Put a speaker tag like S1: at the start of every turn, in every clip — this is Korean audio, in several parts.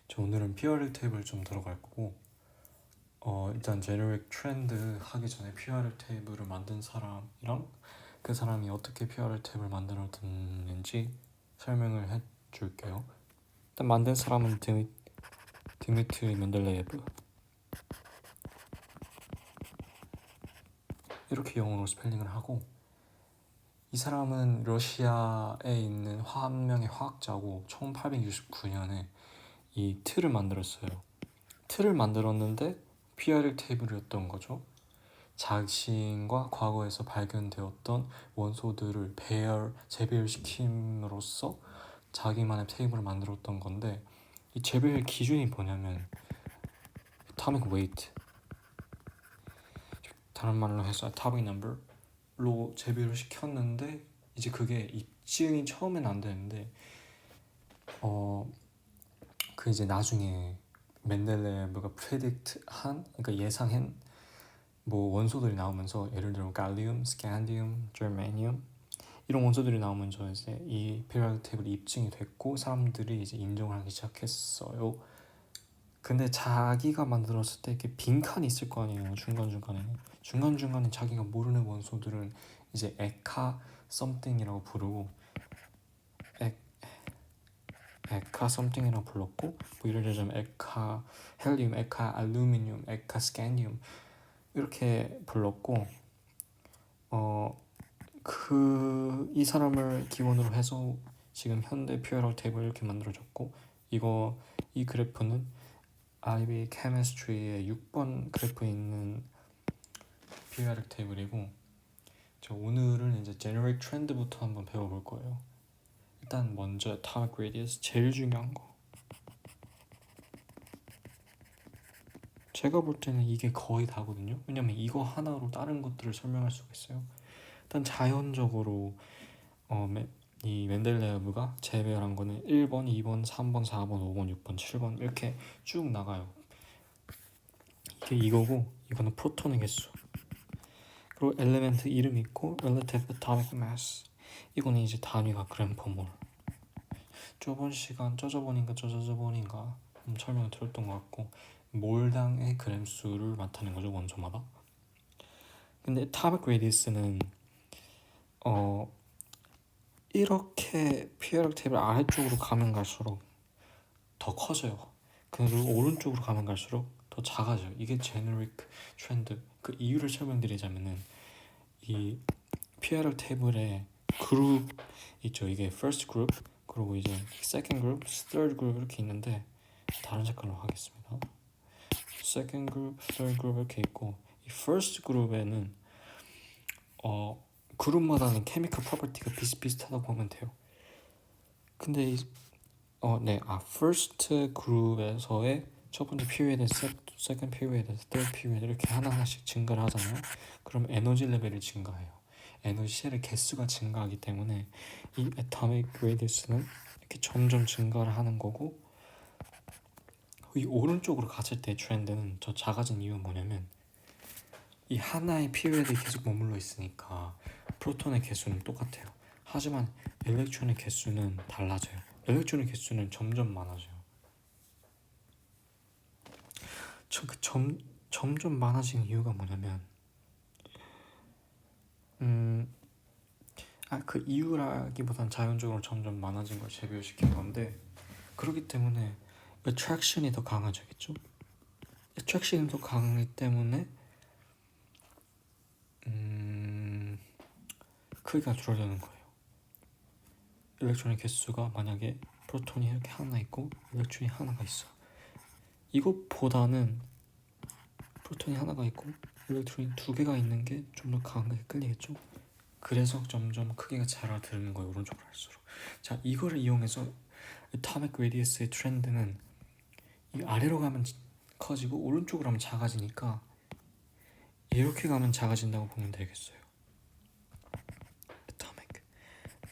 S1: 저 오늘은 PRL 테이블 좀 들어갈 거고 일단 제너릭 트렌드 하기 전에 PRL 테이블을 만든 사람이랑 그 사람이 어떻게 PRL 테이블 만들었는지 설명을 해줄게요. 일단 만든 사람은 디미트리 멘델레예브, 이렇게 영어로 스펠링을 하고, 이 사람은 러시아에 있는 한 명의 화학자고 1869년에 이 틀을 만들었어요. 틀을 만들었는데 PRL 테이블이었던 거죠. 자신과 과거에서 발견되었던 원소들을 재배열시킴으로써 자기만의 테이블을 만들었던 건데, 이 재배열 기준이 뭐냐면 atomic weight, 다른 말로 해서 atomic number로 재배를 시켰는데, 이제 그게 입증이 처음엔 안 되는데 그 이제 나중에 멘델레예브가 프레딕트한, 그러니까 예상한 뭐 원소들이 나오면서, 예를 들어 갈리움, 스칸디움, 제르메니움 이런 원소들이 나오면서 이제 이 피리오딕 테이블이 입증이 됐고 사람들이 이제 인정을 하기 시작했어요. 근데 자기가 만들었을 때 이렇게 빈칸이 있을 거 아니에요. 중간중간에 자기가 모르는 원소들은 이제 에카 썸띵이라고 부르고, 에카 썸띵이라고 불렀고, 뭐 예를 들자면 에카 헬륨, 에카 알루미늄, 에카 스칸디움 이렇게 불렀고, 이 사람을 기원으로 해서 지금 현대 퓨어럴 테이블 이렇게 만들어졌고, 이 그래프는 IB 케미스트리의 6번 그래프에 있는 퓨어럴 테이블이고, 저 오늘은 이제 제너릭 트렌드부터 한번 배워볼 거예요. 일단 먼저 atomic radius, 제일 중요한 거. 제가 볼 때는 이게 거의 다거든요. 왜냐면 이거 하나로 다른 것들을 설명할 수가 있어요. 일단 자연적으로 이 멘델레예브가 재배열한 거는 1번, 2번, 3번, 4번, 5번, 6번, 7번 이렇게 쭉 나가요. 이게 이거고, 이거는 프로톤의 개수, 그리고 엘리멘트 이름 있고 relative atomic mass, 이거는 이제 단위가 그램/몰. 저번 시간 저저번인가 설명을 드렸던 것 같고, 몰당의 그램 수를 나타낸 거죠, 원소마다. 근데 atomic radius는 이렇게 피어럴 테이블 아래쪽으로 가면 갈수록 더 커져요. 그리고 오른쪽으로 가면 갈수록 더 작아져요. 이게 제너릭 트렌드. 그 이유를 설명드리자면은, 이 PRL 테이블에 그룹 있죠. 이게 first group, 그리고 이제 second group, third group 이렇게 있는데, 다른 색깔로 하겠습니다. second group, third group 이렇게 있고, 이 first group에는 그룹마다는 chemical property가 비슷비슷하다고 보면 돼요. 근데 first group에서의 첫 번째 period, second period, third period 이렇게 하나하나씩 증가를 하잖아요. 그럼 에너지 레벨이 증가해요. 에너지 쉘의 개수가 증가하기 때문에 이 atomic radius는 이렇게 점점 증가를 하는 거고, 이 오른쪽으로 갔을 때 트렌드는 더 작아진 이유는 뭐냐면, 이 하나의 period에 계속 머물러 있으니까 프로톤의 개수는 똑같아요. 하지만 일렉트론의 개수는 달라져요. 일렉트론의 개수는 점점 많아져요. 점점 많아지는 이유가 뭐냐면, 그 이유라기보단 자연적으로 점점 많아진 걸 재배열시킨 건데, 그렇기 때문에 attraction이 더 강해지겠죠. attraction이 더 강하기 때문에 크기가 줄어드는 거예요. 일렉트론의 개수가, 만약에 프로톤이 이렇게 하나 있고 일렉트론이 하나가 있어, 이것보다는 프로톤이 하나가 있고 일렉트론이 두 개가 있는 게 좀 더 강하게 끌리겠죠. 그래서 점점 크기가 줄어드는 거예요, 오른쪽으로 갈수록. 자, 이거를 이용해서 atomic radius의 트렌드는 이 아래로 가면 커지고 오른쪽으로 가면 작아지니까, 이렇게 가면 작아진다고 보면 되겠어요.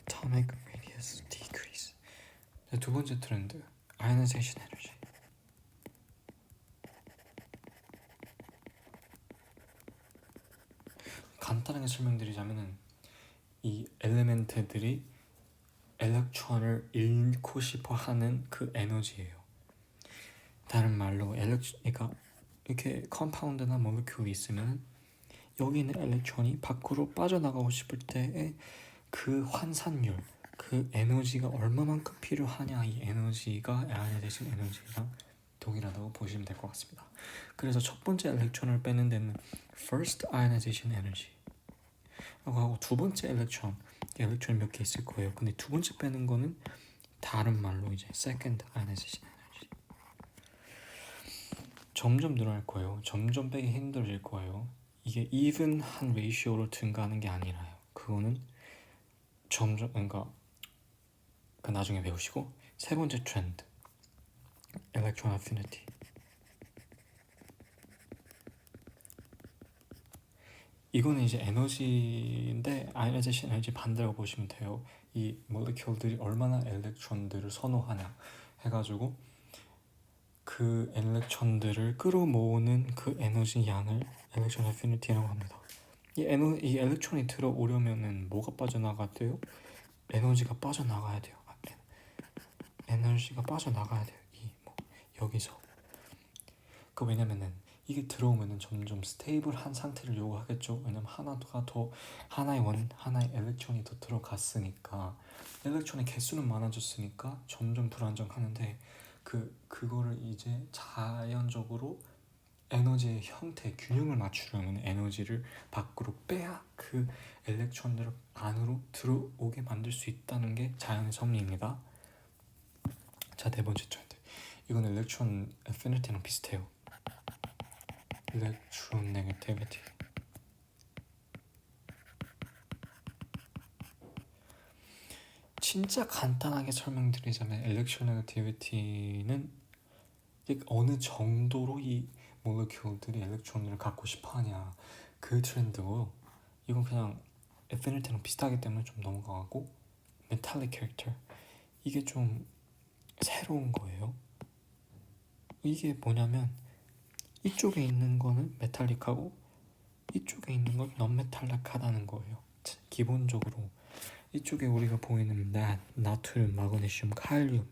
S1: atomic radius decrease. 두 번째 트렌드, ionization energy. 간단하게 설명드리자면은, 이 엘리멘트들이 일렉트론을 잃고 싶어 하는 그 에너지예요. 다른 말로 그러니까 이렇게 컴파운드나 몰레큘이 있으면 여기 있는 엘렉트론이 밖으로 빠져나가고 싶을 때의 그 환산율, 그 에너지가 얼마만큼 필요하냐, 이 에너지가 아이오나이제이션 에너지랑 동일하다고 보시면 될 것 같습니다. 그래서 첫 번째 엘렉트론을 빼는 데는 first ionization energy 라고 하고, 두 번째 엘렉트론이 몇 개 있을 거예요. 근데 두 번째 빼는 거는 다른 말로 이제 second ionization energy. 점점 늘어날 거예요. 점점 빼기 힘들어질 거예요. 이게 even한 레이시오로 증가하는 게 아니라요. 그거는 점점, 그러니까 나중에 배우시고. 세 번째 트렌드, electron affinity. 이거는 이제 에너지인데 아이오나이제이션 에너지 반대라고 보시면 돼요. 이 몰레큘들이 얼마나 엘렉트론들을 선호하냐 해가지고 그 엘렉트론들을 끌어모으는 그 에너지 양을 electron affinity라고 합니다. 이 엘렉트론이 들어오려면은 뭐가 빠져나가야 돼요? 에너지가 빠져나가야 돼요. 에너지가 빠져나가야 돼요. 여기서. 왜냐면은 이게 들어오면은 점점 스테이블한 상태를 요구하겠죠. 왜냐면 하나의 엘렉트론이 더 들어갔으니까, 엘렉트론의 개수는 많아졌으니까 점점 불안정하는데, 그거를 이제 자연적으로 에너지의 형태 균형을 맞추려면 에너지를 밖으로 빼야 그 엘렉트론들을 안으로 들어오게 만들 수 있다는 게 자연의 섭리입니다. 자, 네 번째 트렌드. 이건 electron affinity랑 비슷해요. electronegativity. 진짜 간단하게 설명드리자면 electronegativity는 어느 정도로 이 몰레큘들이 엘렉트론을 갖고 싶어하냐, 그 트렌드고, 이건 그냥 affinity랑 비슷하기 때문에 좀 넘어가고. metallic character, 이게 좀 새로운 거예요. 이게 뭐냐면 이쪽에 있는 거는 메탈릭하고 이쪽에 있는 건 non-metallic하다는 거예요. 기본적으로 이쪽에 우리가 보이는 나트륨, 마그네슘, 칼륨,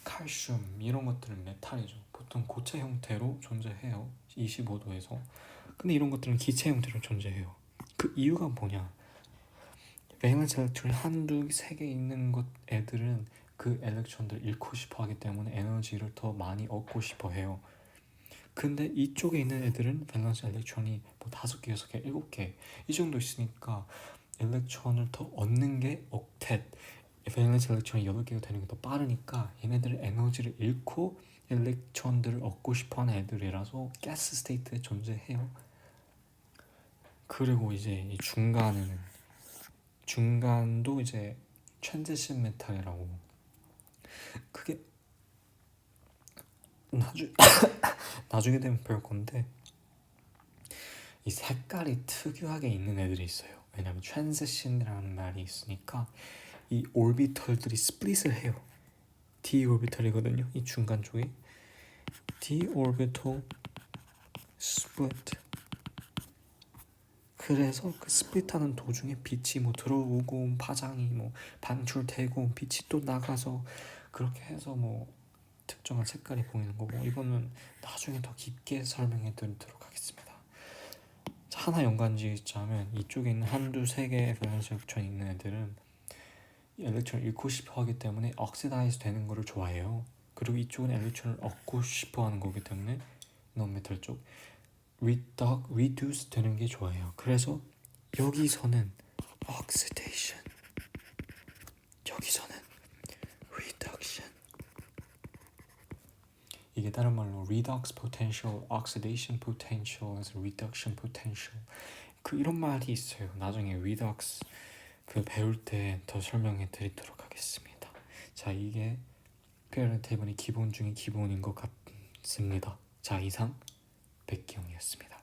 S1: 칼슘 이런 것들은 메탈이죠. 보통 고체 형태로 존재해요. 25도에서. 근데 이런 것들은 기체 형태로 존재해요. 그 이유가 뭐냐? 밸런스 엘렉트론이 한두 세 개 있는 것 애들은 그 엘렉트론들을 잃고 싶어 하기 때문에 에너지를 더 많이 얻고 싶어 해요. 근데 이쪽에 있는 애들은 밸런스 엘렉트론이 뭐 5개, 6개, 7개 이 정도 있으니까 엘렉트론을 더 얻는 게 옥텟, 밸런스 엘렉트론이 8개가 되는 게 더 빠르니까 얘네들은 에너지를 잃고 엘렉트론들을 얻고 싶어하는 애들이라서 가스 스테이트에 존재해요. 그리고 이제 이 중간도 이제 트랜지션 메탈이라고, 그게 나중에 되면 배울 건데, 이 색깔이 특이하게 있는 애들이 있어요. 왜냐면 트랜지션이라는 말이 있으니까 이 오비털들이 스플릿을 해요. d 오비털이거든요. 이 중간 쪽이 d 오비털 스플릿. 그래서 그 스플릿하는 도중에 빛이 뭐 들어오고 파장이 뭐 방출되고 빛이 또 나가서 그렇게 해서 뭐 특정한 색깔이 보이는 거고, 이거는 나중에 더 깊게 설명해 드리도록 하겠습니다. 하나 연관지자면 이쪽에 있는 한두 세 개의 밸런스 엘렉트론이 있는 애들은 엘렉트론을 잃고 싶어 하기 때문에 억시다이즈 되는 거를 좋아해요. 그리고 이쪽은 엘렉트론을 얻고 싶어 하는 거기 때문에 non-metal 쪽 reduce 되는 게 좋아해요. 그래서 여기서는 oxidation, 여기서는 reduction. 이게 다른 말로 redox potential, oxidation potential에서 reduction potential, 이런 말이 있어요. 나중에 redox 배울 때 더 설명해 드리도록 하겠습니다. 자, 이게 페어런트 테이블의 기본 중에 기본인 것 같습니다. 자, 이상 백기영이었습니다.